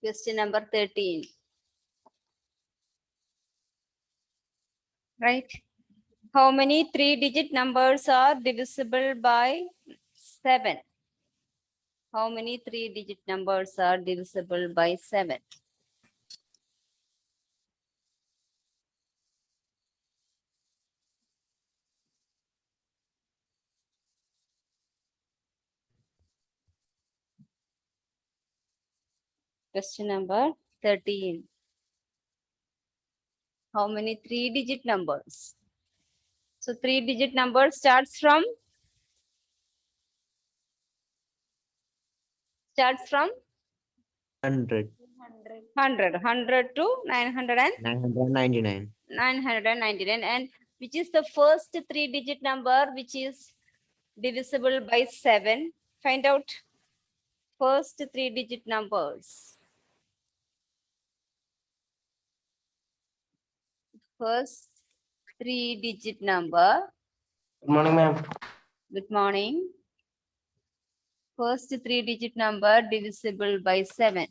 Question number 13. Right? How many 3-digit numbers are divisible by 7? How many 3-digit numbers are divisible by 7? Question number 13. How many 3-digit numbers? So 3-digit number starts from 100. 100 to 999. 999. And which is the first 3-digit number which is divisible by 7? Find out first 3-digit numbers. First 3-digit number. Good morning, ma'am. Good morning. First 3-digit number divisible by 7.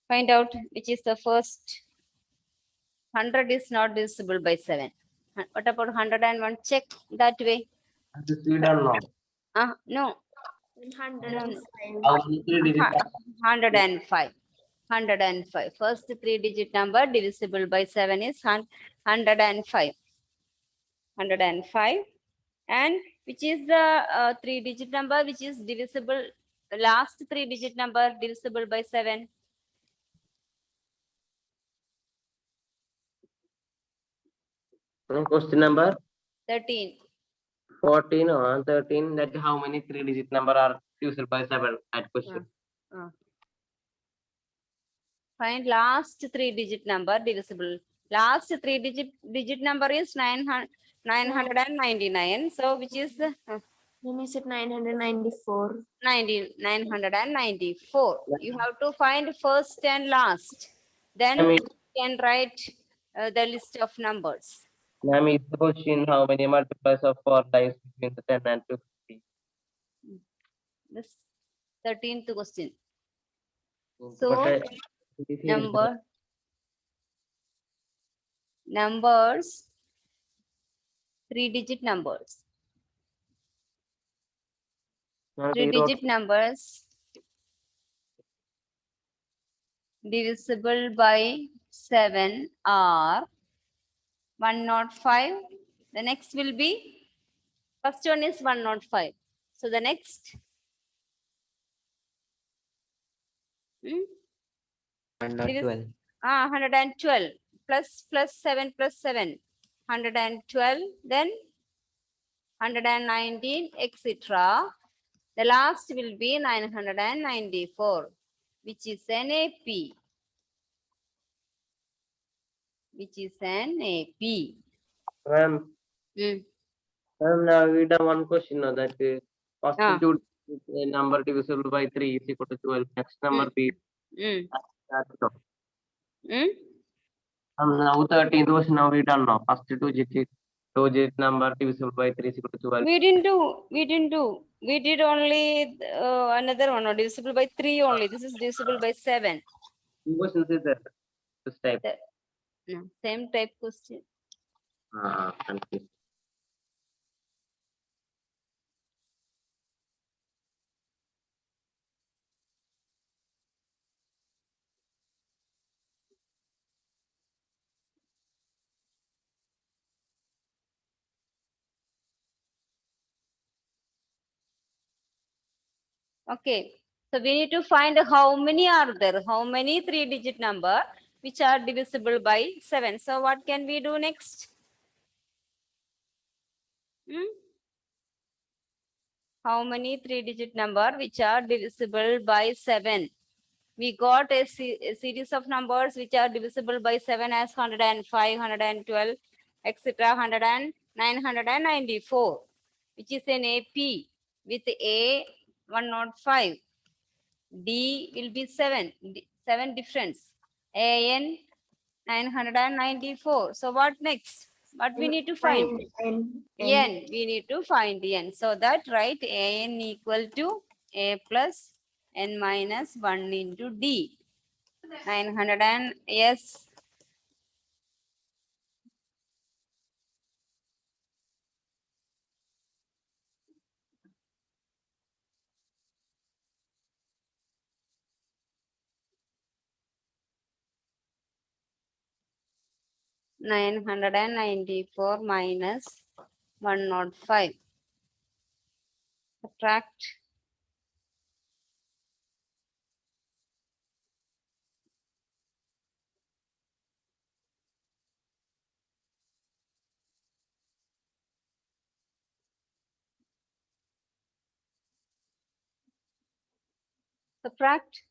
Find out which is the first. 100 is not divisible by 7. What about 101? Check that way. We don't know. No. 105. How many 3-digit 105. 105. First 3-digit number divisible by 7 is 105. 105. And which is the 3-digit number which is divisible, the last 3-digit number divisible by 7? Question number 13. 14 or 13. That how many 3-digit number are divisible by 7 at question. Find last 3-digit number divisible. Last 3-digit number is 999. So which is Then is it 994? 994. You have to find first and last. Then I mean- you can write the list of numbers. Ma'am, is the question how many multipliers of 4 lies between the 10 and 250? This 13th question. But So numbers 3-digit numbers. 3-digit numbers divisible by 7 are 105. The next will be, first one is 105. So the next 112. 112 plus 7 plus 7. 112, then 119, etc. The last will be 994, which is an AP. Which is an AP. Ma'am, now we done one question now that first Ah. two number divisible by 3 is equal to 12. Next number be now 13th question now we done now. First two-digit number divisible by 3 is equal to 12. We didn't do. We did only another one, divisible by 3 only. This is divisible by 7. Two questions is there. This type. No, same type question. Confused. Okay. So we need to find how many are there. How many 3-digit number which are divisible by 7. So what can we do next? How many 3-digit number which are divisible by 7? We got a series of numbers which are divisible by 7 as 105, 112, etc. 994, which is an AP with A 105. D will be 7. 7 difference. AN 994. So what next? What we need to find? N. We need to find n. So that write an equal to a plus n minus 1 into d. 900 and yes. (994) minus 105. Subtract. Subtract.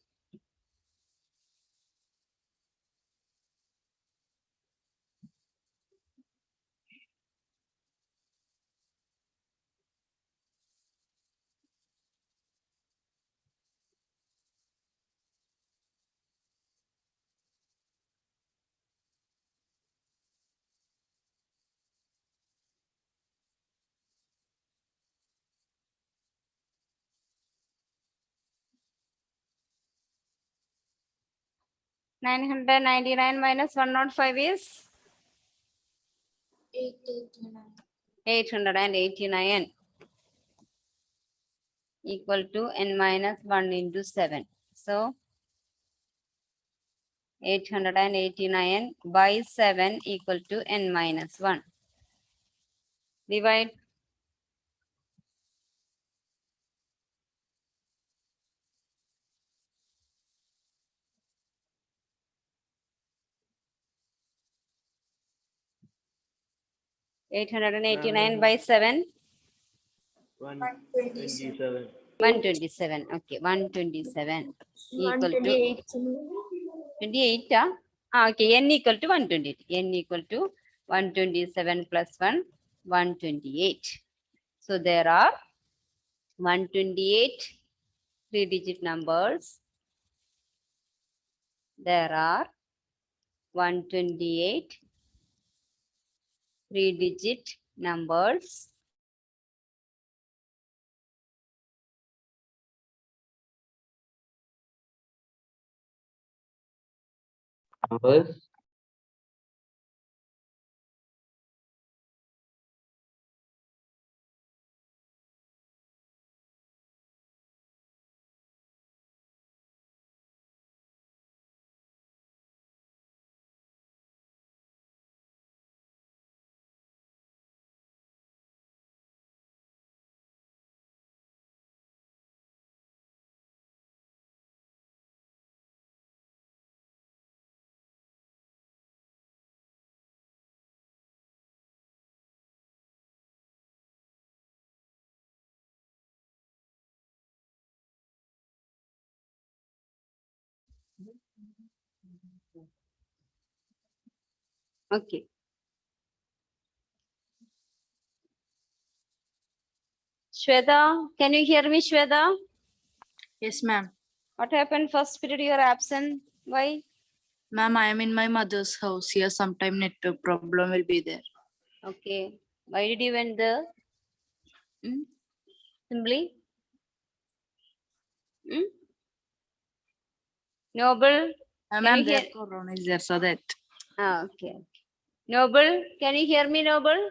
(999) minus 105 is 889 equal to n minus 1 into 7. So 889 by 7 equal to n minus 1. Divide. (889) by 7. 127. 127. Okay, 127 equal to 28. Okay, n equal to 128. N equal to 127 plus 1, 128. So there are 128 three-digit numbers. There are 128 three-digit numbers. Numbers. Okay. Shweta, can you hear me, Shweta? Yes, ma'am. What happened first period you are absent? Why? Ma'am, I am in my mother's house. Here, sometime network problem will be there. Okay. Why did you went there? Simply? Noble, can Ma'am, you hear? there corona is there, so that. Okay. Noble, can you hear me, Noble?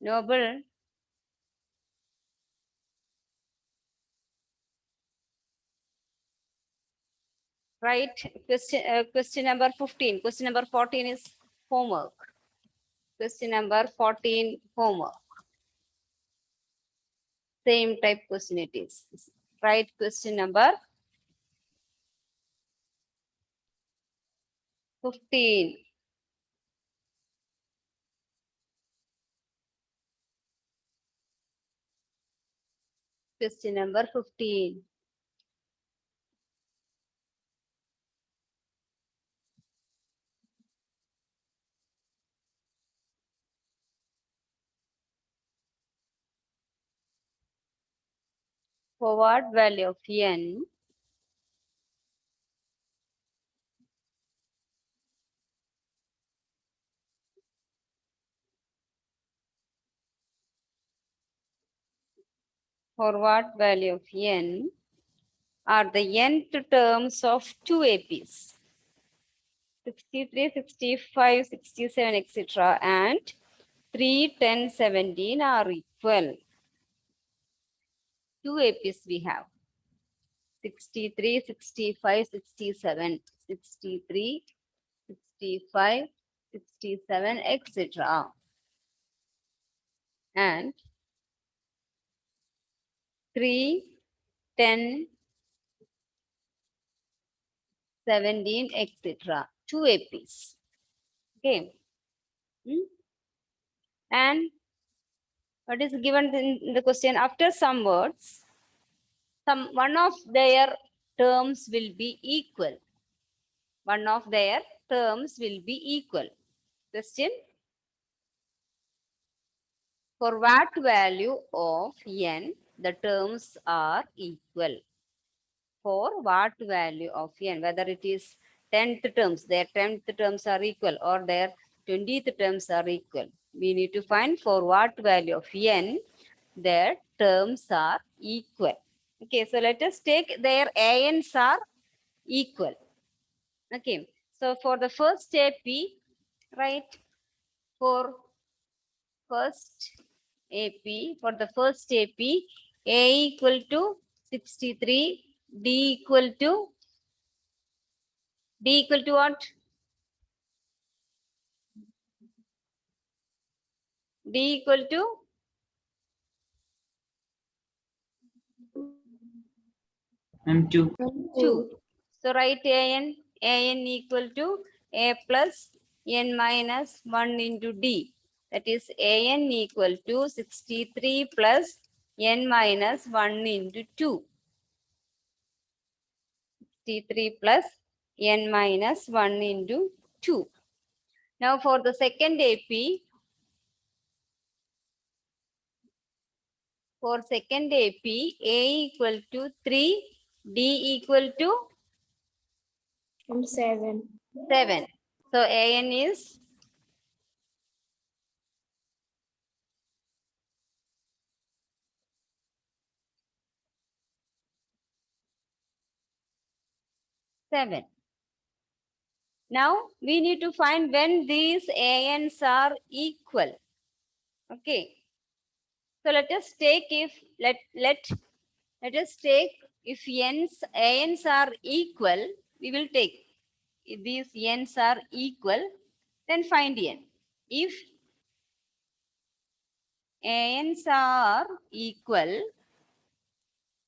Noble. Right. Question number 15. Question number 14 is homework. Question number 14, homework. Same type question it is. Right. Question number 15. Question number 15. forward value of n forward value of n are the nth terms of two APs. 63, 65, 67, etc. and 3, 10, 17 are equal. Two APs we have. 63, 65, 67, 63, 65, 67, etc. And 3, 10, 17, etc. Two APs. Okay. And what is given in the question? After some words, one of their terms will be equal. One of their terms will be equal. Question? For what value of n the terms are equal? For what value of n, whether it is 10th terms, their 10th terms are equal, or their 20th terms are equal. We need to find for what value of n their terms are equal. Okay, so let us take their ans are equal. Okay, so for the first AP, right, for first AP, for the first AP, A equal to 63, D equal to what? D equal to 2. 2. So write an equal to A plus n minus 1 into D. That is an equal to 63 plus n minus 1 into 2. 63 plus n minus 1 into 2. Now for the second AP, for second AP, A equal to 3, D equal to And 7. 7. So an is 7. Now we need to find when these ans are equal. Okay. So let us take if let us take if ans are equal, we will take. If these n's are equal, then find n. If ans are equal,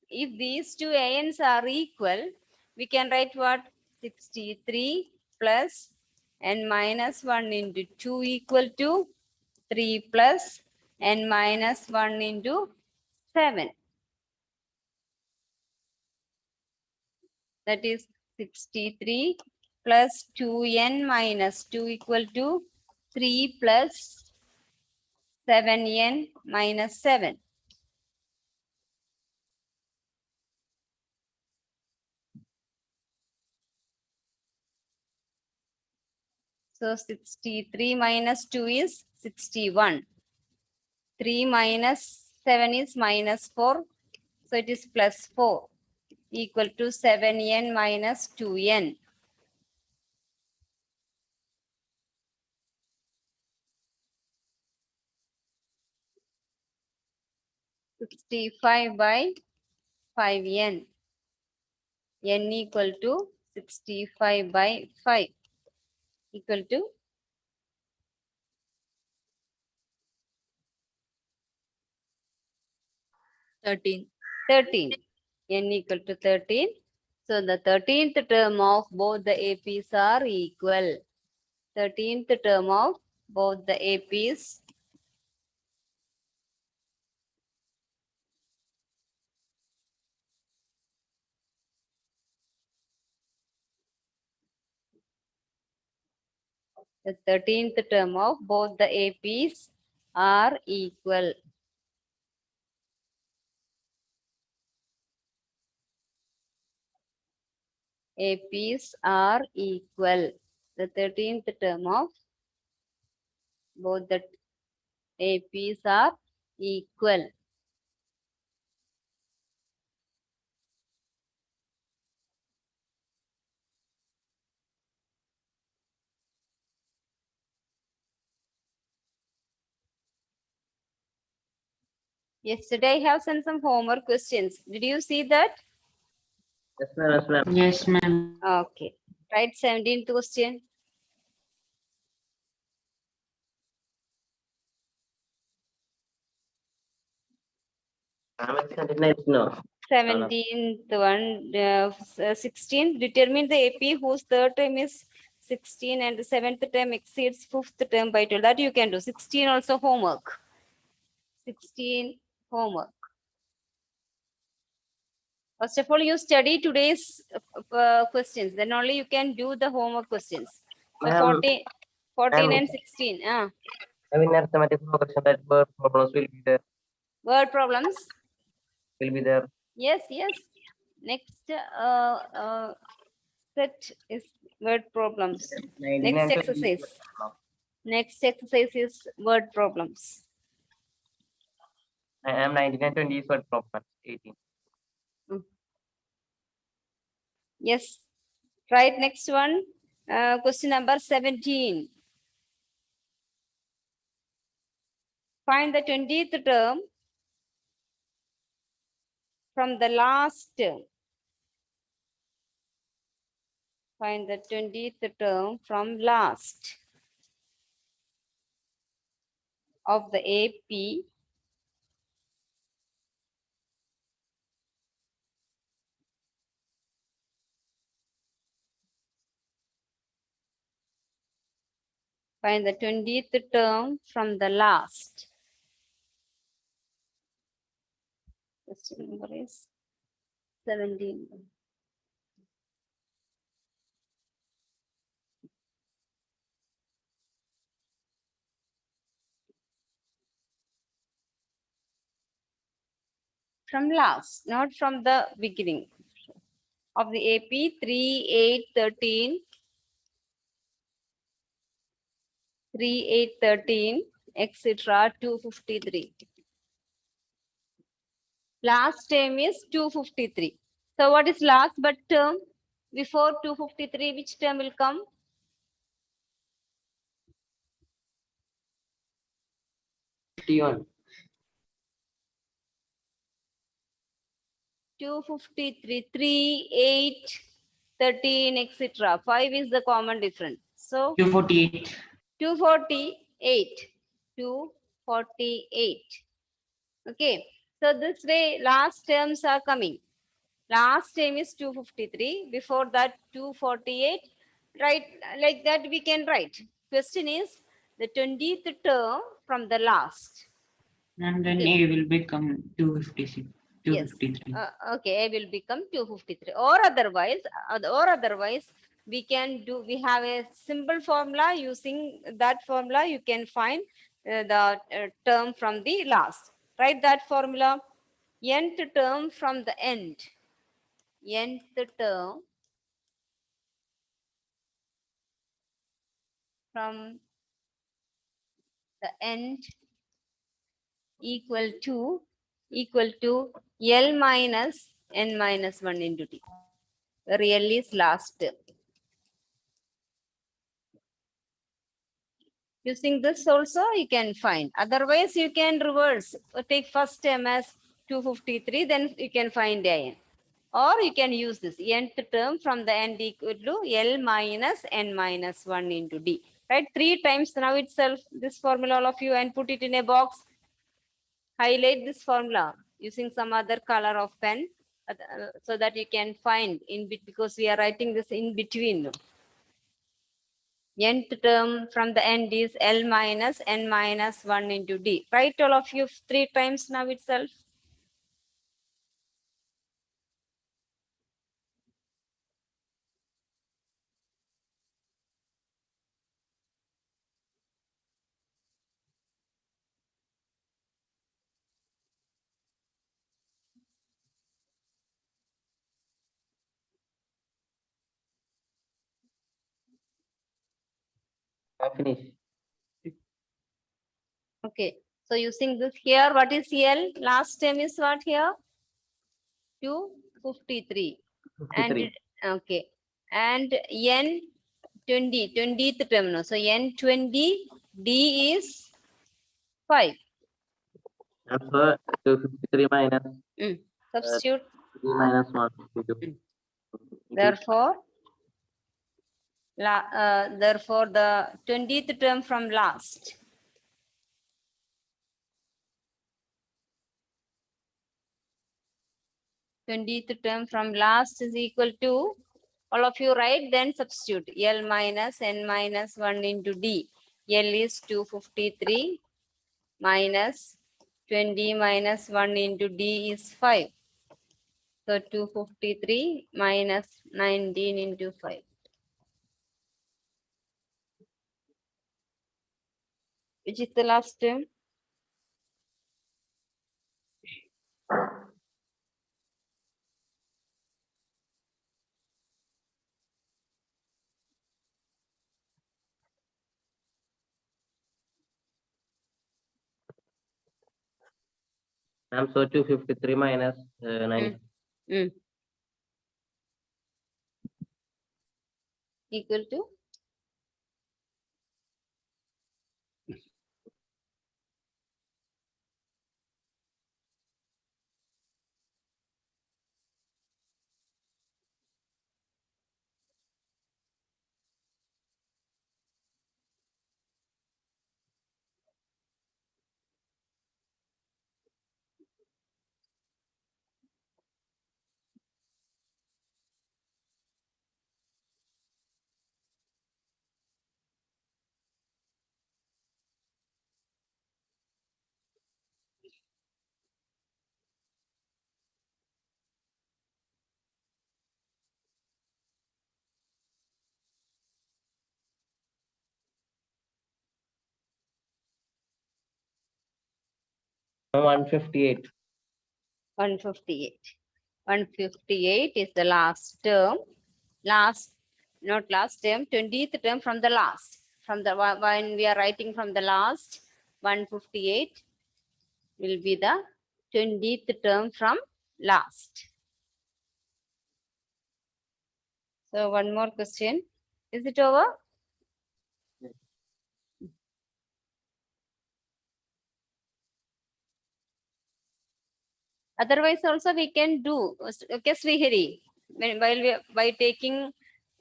if these two ans are equal, we can write what? 63 plus n minus 1 into 2 equal to 3 plus n minus 1 into 7. That is 63 plus 2n minus 2 equal to 3 plus 7n minus 7. So 63 minus 2 is 61. 3 minus 7 is minus 4. So it is plus 4 equal to 7n minus 2n. 65 by 5n. N equal to 65 by 5 equal to 13. 13. N equal to 13. So the 13th term of both the APs are equal. 13th term of both the APs the 13th term of both the APs are equal. APs are equal. The 13th term of both the APs are equal. Yesterday I have sent some homework questions. Did you see that? Yes, ma'am. Yes, ma'am. Yes, ma'am. Okay. Write 17th question. Ma'am, it's 29th, no. 17th one, 16. Determine the AP whose third term is 16 and the seventh term exceeds fifth term by 12. That you can do. 16 also homework. 16 homework. First of all, you study today's questions. Then only you can do the homework questions. So Ma'am, 14 ma'am. and 16. I mean, arithmetic progression that word problems will be there. Word problems. Will be there. Yes, yes. Next set is word problems. 19 Next and 20 is exercise. word problem. Next exercise is word problems. I am 19 and 20 is word problems. 18. Yes. Right. Next one. Question number 17. Find the 20th term from the last term. Find the 20th term from last of the AP find the 20th term from the last. Question number is 17. From last, not from the beginning. Of the AP 3, 8, 13, 3, 8, 13, etc. 253. Last term is 253. So what is last but term? Before 253, which term will come? 51. 253, 3, 8, 13, etc. 5 is the common difference. So 248. 248. 248. Okay. So this way, last terms are coming. Last term is 253. Before that, 248. Right, like that we can write. Question is the 20th term from the last. And then Okay. A will become 256. Yes. 253. Okay, A will become 253. Or otherwise, we can do. We have a simple formula. Using that formula, you can find the term from the last. Write that formula. Nth term from the end. Nth term from the end equal to L minus n minus 1 into t. Real is last term. Using this also you can find. Otherwise you can reverse. Take first term as 253, then you can find n. Or you can use this nth term from the end equal to L minus n minus 1 into d. Right? 3 times now itself this formula all of you and put it in a box. Highlight this formula using some other color of pen so that you can find in bit because we are writing this in between. Nth term from the end is L minus n minus 1 into d. Write all of you 3 times now itself. I finish. Okay, so using this here, what is L? Last term is what here? 253. And 53. okay, and N 20, 20th term. No? So N20, D is 5. Answer 253 minus Substitute. 3 minus 1. 52. Therefore, therefore the 20th term from last. Twentieth term from last is equal to, all of you write, then substitute L minus N minus 1 into D. L is 253 minus 20 minus 1 into D is 5. So 253 minus 19 into 5. Which is the last term? Answer 253 minus 9. Mm. Equal to 158. 158. 158 is the last term. Not last term, 20th term from the last. From the when we are writing from the last, 158 will be the 20th term from last. So one more question. Is it over? Otherwise also we can do, okay, Srihari, by taking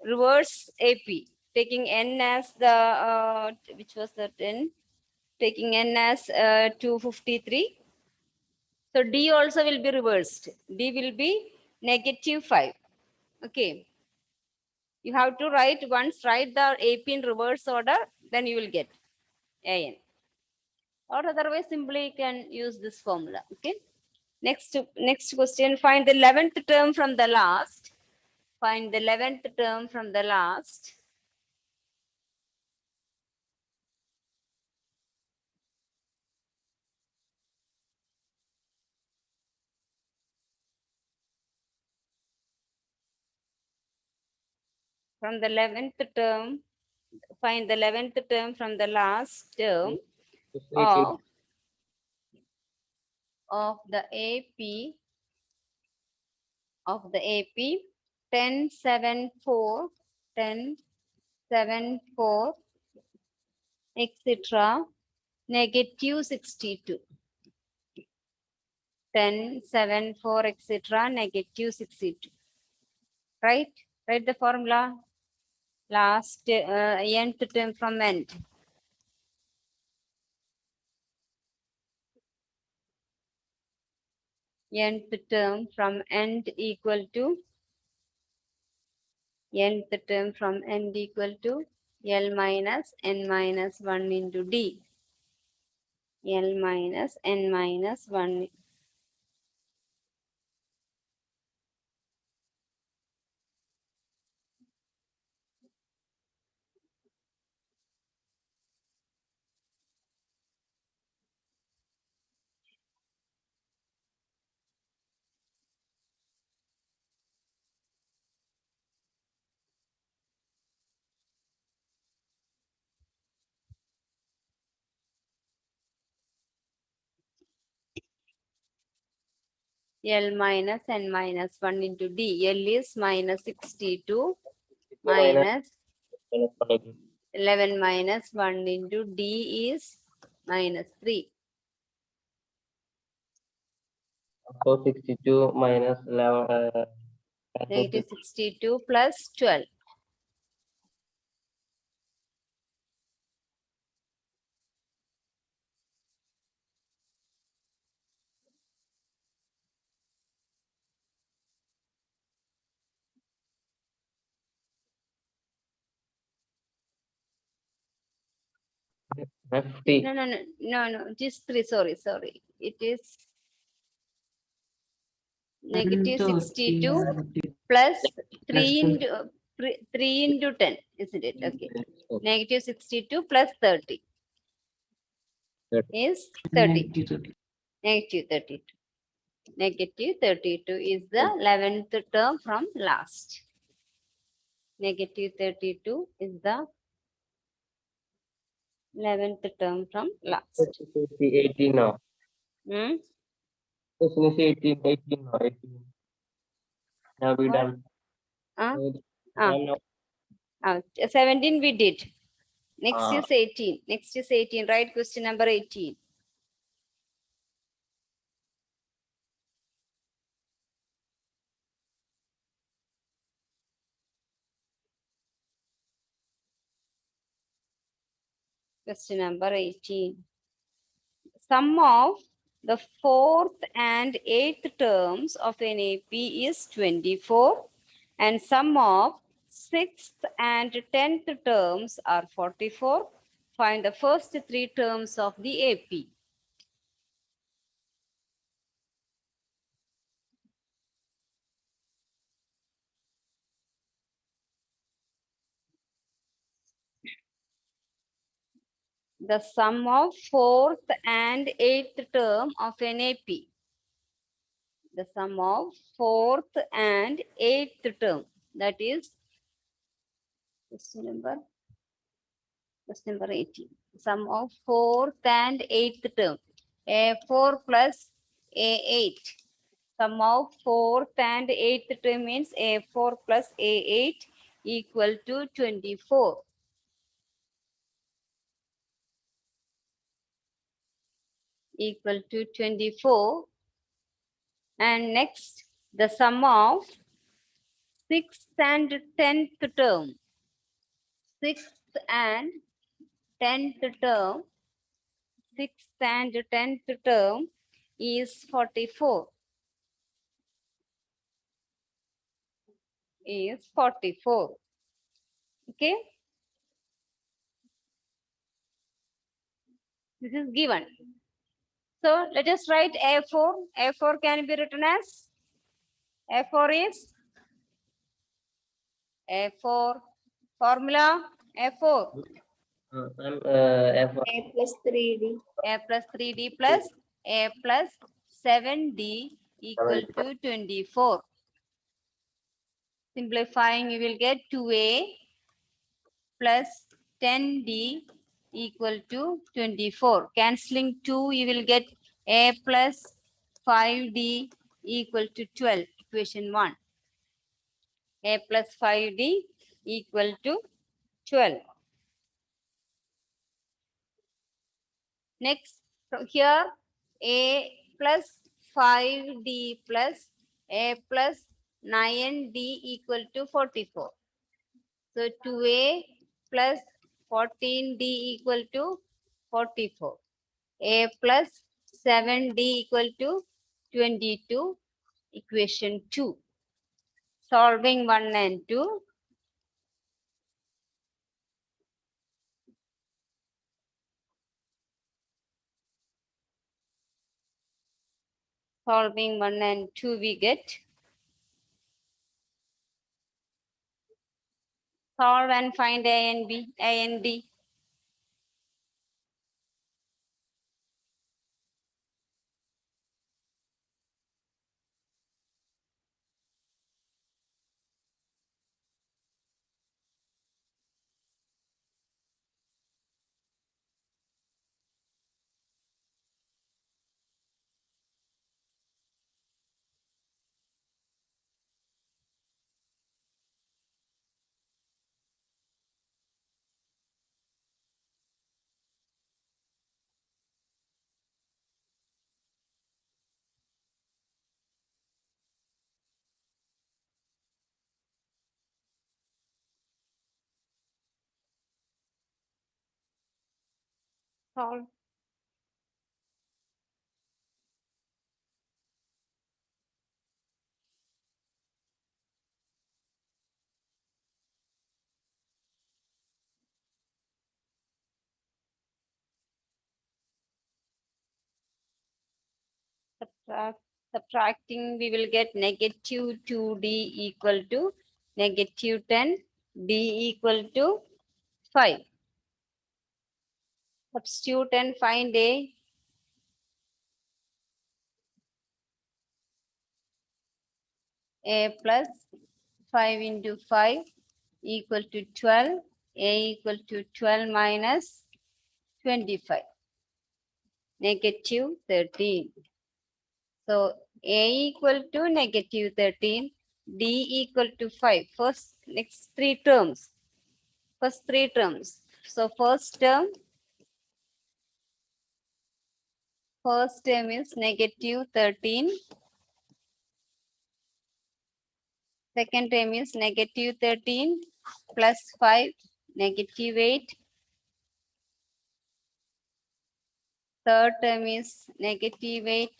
reverse AP, taking N as the, which was the 10, taking N as 253. So D also will be reversed. D will be -5. Okay. You have to write the AP in reverse order, then you will get AN. Or otherwise simply you can use this formula. Okay. Next question, find the 11th term from the last. Find the 11th term from the last. From the 11th term, find the 11th term from the last term of the AP, 10, 7, 4, 10, 7, 4, etc. -62. 10, 7, 4, etc. -62. Right? Write the formula. Last nth term from end. Nth term from end equal to nth term from end equal to L minus N minus 1 into D. L minus N minus 1. L minus N minus 1 into D. L is minus 62 minus minus 180. 11 minus 1 into D is minus 3. So 62 minus 11. Negative 62 plus 12. FT. No. Just 3. Sorry. It is negative 62 plus 3 into 3 into 10, isn't it? Okay. Negative 62 plus 30 is 30. Negative 32. Negative 32 is the 11th term from last. Negative 32 is the 11th term from last. 18 now. Hmm? Question is 18 now. 18. Now we What? done. Ah, So, ah. now 17 we did. Next Ah. is 18. Next is 18. Right, question number 18. Question number 18. Sum of the fourth and eighth terms of an AP is 24, and sum of sixth and 10th terms are 44. Find the first three terms of the AP. The sum of fourth and eighth term of an AP. The sum of fourth and eighth term. That is question number 18. Sum of fourth and eighth term. A4 plus A8. Sum of fourth and eighth term means A4 plus A8 equal to 24. Equal to 24. And next, the sum of sixth and 10th term. Sixth and 10th term. Sixth and 10th term is 44. Is 44. Okay. This is given. So let us write A4. A4 can be written as A4 is A4 formula A4 F1. A plus 3D. A plus 3D plus A plus 7D equal to 24. Simplifying, you will get 2A plus 10D equal to 24. Cancelling 2, you will get A plus 5D equal to 12. Equation 1. A plus 5D equal to 12. Next, from here, A plus 5D plus A plus 9D equal to 44. So 2A plus 14D equal to 44. A plus 7D equal to 22. Equation 2. Solving 1 and 2. Solving 1 and 2 we get. Solve and find A and B, A and D. Solve. Subtracting, we will get negative 2d equal to negative 10, d equal to 5. Substitute and find a plus 5 into 5 equal to 12, a equal to 12 minus 25, negative 13. So a equal to negative 13, d equal to 5. Next three terms. First three terms. So first term is negative 13. Second term is negative 13 plus 5, negative 8. Third term is negative 8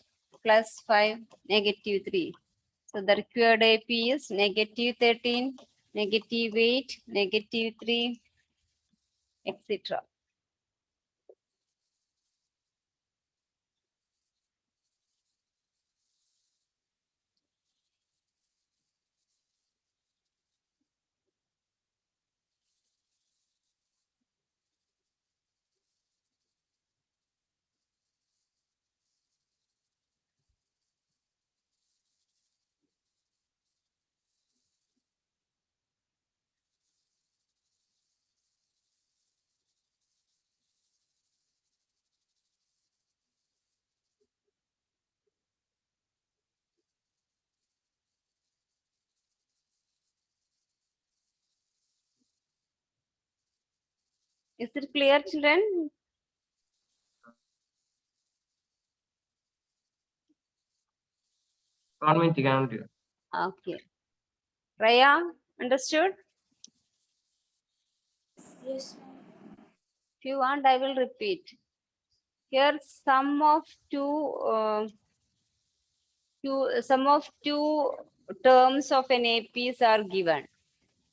plus 5, negative 3. So the required AP is negative 13, negative 8, negative 3, etc. Is it clear, children? One minute, count. Okay. Raya, understood? Yes. If you want, I will repeat. Here, sum of two terms of an APs are given.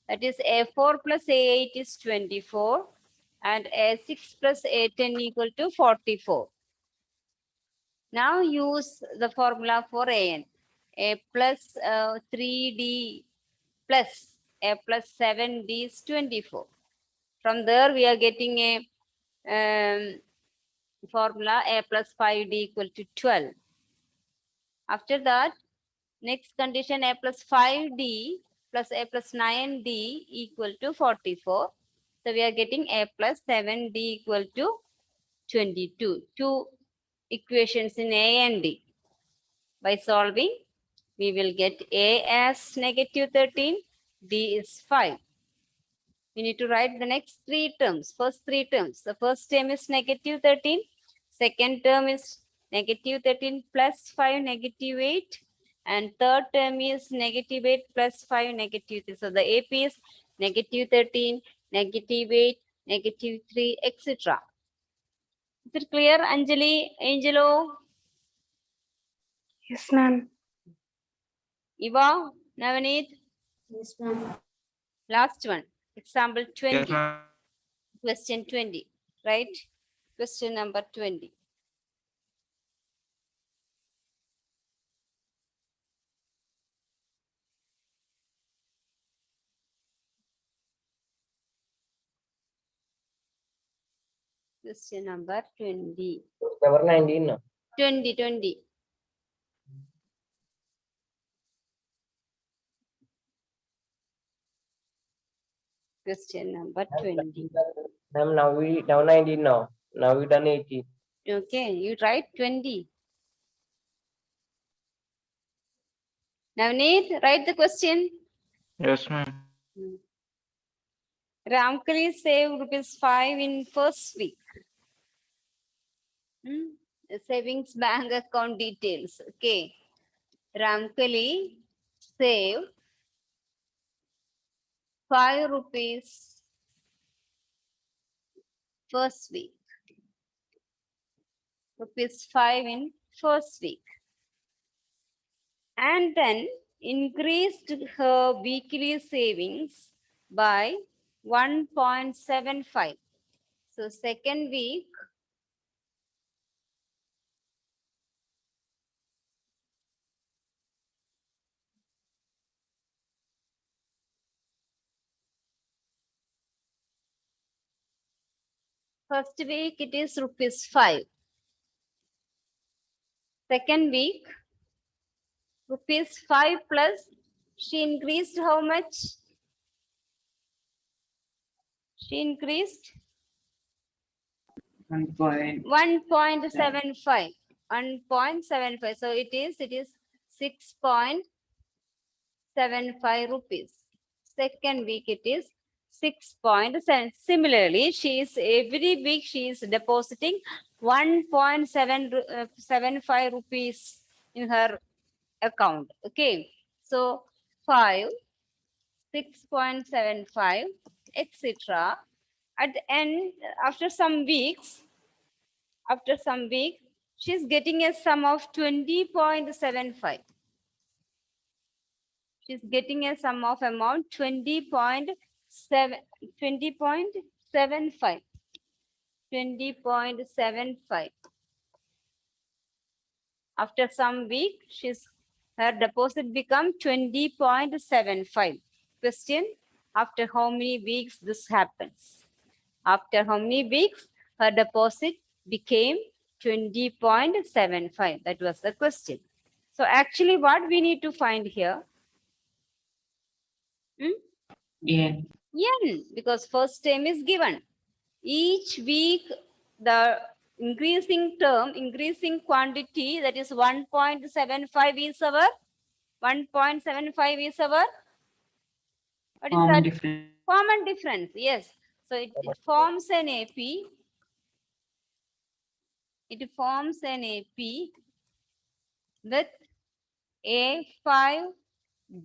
That is A4 plus A8 is 24 and A6 plus A10 equal to 44. Now use the formula for AN. A plus 3D plus A plus 7D is 24. From there we are getting a formula A plus 5D equal to 12. After that, next condition A plus 5D plus A plus 9D equal to 44. So we are getting A plus 7D equal to 22. Two equations in A and D. By solving, we will get A as negative 13, D is 5. We need to write the next three terms, first three terms. The first term is negative 13. Second term is negative 13 plus 5, negative 8. And third term is negative 8 plus 5, negative 3. So the AP is negative 13, negative 8, negative 3, etc. Is it clear, Anjali, Angelo, Yes, ma'am. Eva, Navaneet? Yes, ma'am. Last one, example 20. Yes, ma'am. Question 20, right? Question number 20. Question number 20. Number 19. No? 20. Question number 20. Ma'am, now 19 now. Now we done 18. Okay, you write 20. Navneet, write the question. Yes, ma'am. Ramkali saved ₹5 in first week. The savings bank account details. Okay. Ramkali saved ₹5 first week. rupees 5 in first week. And then increased her weekly savings by 1.75. So second week, first week it is rupees 5. Second week, rupees 5 plus, she increased how much? She increased 1.75. 1.75. So it is 6.75 rupees. Second week it is 6.7. Similarly, every week she is depositing 1.75 rupees in her account. Okay. So 5, 6.75, etc. At the end, after some weeks, she's getting a sum of 20.75. She's getting a sum of amount 20.75. 20.75. After some week, her deposit become 20.75. Question, after how many weeks this happens? After how many weeks her deposit became 20.75? That was the question. So actually what we need to find here? Yen, because first term is given. Each week the increasing quantity, that is 1.75 is our 1.75 is our what is that? Common difference. Yes. So it forms an AP. It forms an AP with A5,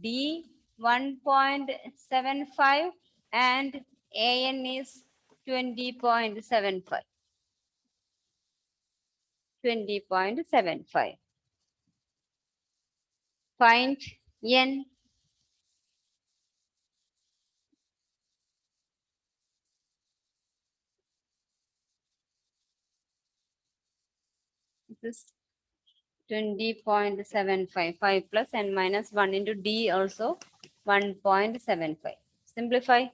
D 1.75 and AN is 20.75. 20.75. Find N. This is 20.75. 5 plus and minus 1 into D also 1.75. Simplify.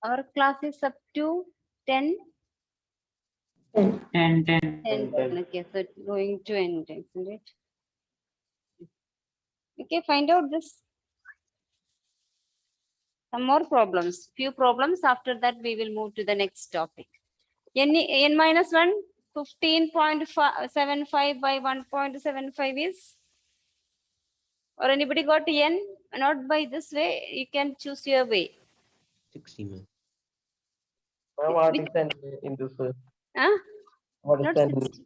Our class is up to 10. 10. 10. Okay, so it's going to end, isn't it? Okay, find out this. Some more problems. Few problems. After that, we will move to the next topic. N minus 1, 15.75 by 1.75 is? Or anybody got N? Not by this way. You can choose your way. 60, ma'am. What is N in this? Huh? What is Not N? 60.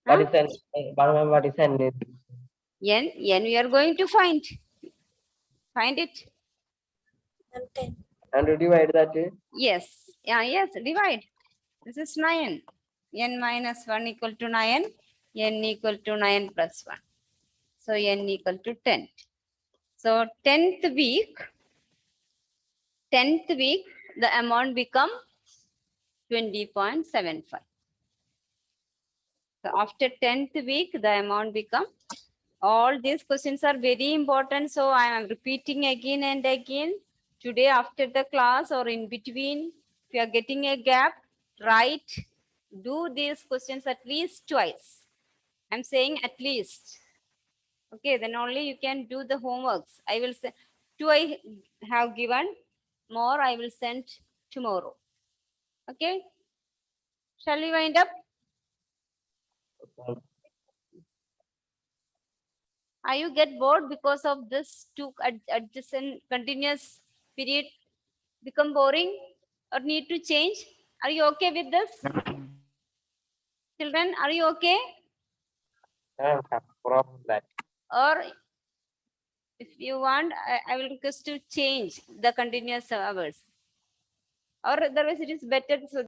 What Huh? is N? What is N? N we are going to find. Find it. And 10. And divide that. Yes. Yeah, yes, divide. This is 9. N minus 1 equal to 9. N equal to 9 plus 1. So n equal to 10. So 10th week, the amount become 20.75. So after 10th week, the amount become, all these questions are very important. So I am repeating again and again. Today after the class or in between, if you are getting a gap, write, do these questions at least twice. I'm saying at least. Okay, then only you can do the homeworks. I will say, 2 I have given, more I will send tomorrow. Okay, shall we wind up? Are you get bored because of this two adjacent continuous period become boring or need to change? Are you okay with this? Children, are you okay? I have problem that. Or if you want, I will request to change the continuous hours. Or otherwise it is better so